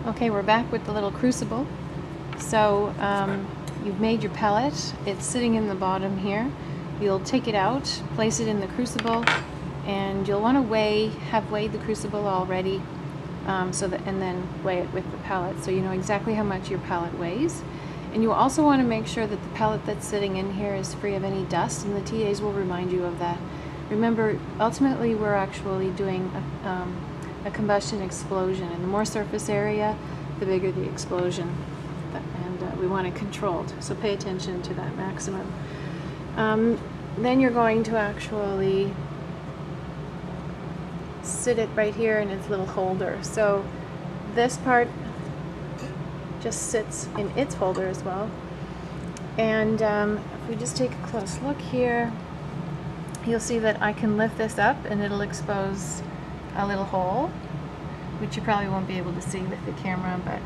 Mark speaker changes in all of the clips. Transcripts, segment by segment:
Speaker 1: Okay, we're back with the little crucible. So you've made your pellet. It's sitting in the bottom here. You'll take it out, place it in the crucible, and you'll want to have weighed the crucible already, and then weigh it with the pellet so you know exactly how much your pellet weighs. And you also want to make sure that the pellet that's sitting in here is free of any dust, and the TAs will remind you of that. Remember, ultimately we're actually doing a combustion explosion, and the more surface area, the bigger the explosion, and we want it controlled, so pay attention to that maximum. Then you're going to actually sit it right here in its little holder. So this part just sits in its holder as well, and if we just take a close look here, you'll see that I can lift this up and it'll expose a little hole, which you probably won't be able to see with the camera, but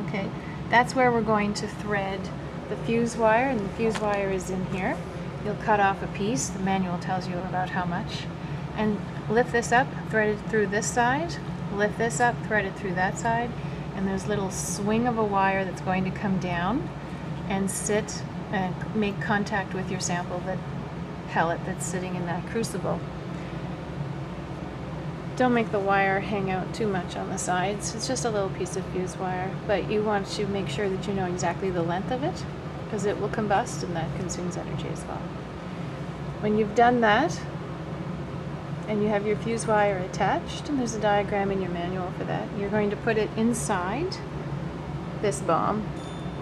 Speaker 1: okay, that's where we're going to thread the fuse wire, and the fuse wire is in here. You'll cut off a piece, the manual tells you about how much, and lift this up, thread it through this side, lift this up, thread it through that side, and there's a little swing of a wire that's going to come down and sit and make contact with your sample, that pellet that's sitting in that crucible. Don't make the wire hang out too much on the sides. It's just a little piece of fuse wire, but you want to make sure that you know exactly the length of it, because it will combust and that consumes energy as well. When you've done that, and you have your fuse wire attached, and there's a diagram in your manual for that, you're going to put it inside this bomb.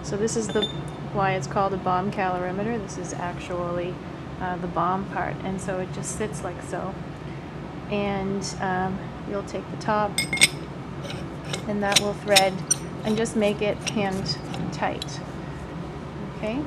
Speaker 1: So this is why it's called a bomb calorimeter. This is actually the bomb part, and so it just sits like so. And you'll take the top, and that will thread, and just make it hand tight. Okay?